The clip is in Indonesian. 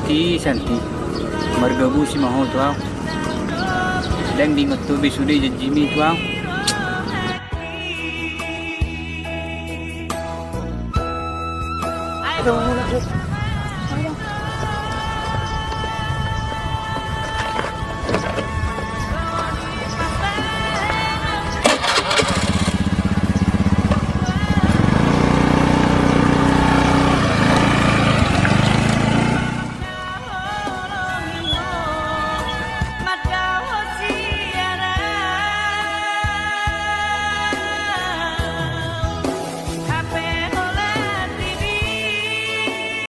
Santi margabu si maho tuau dan di ngatu besude jimi tuau Aduh,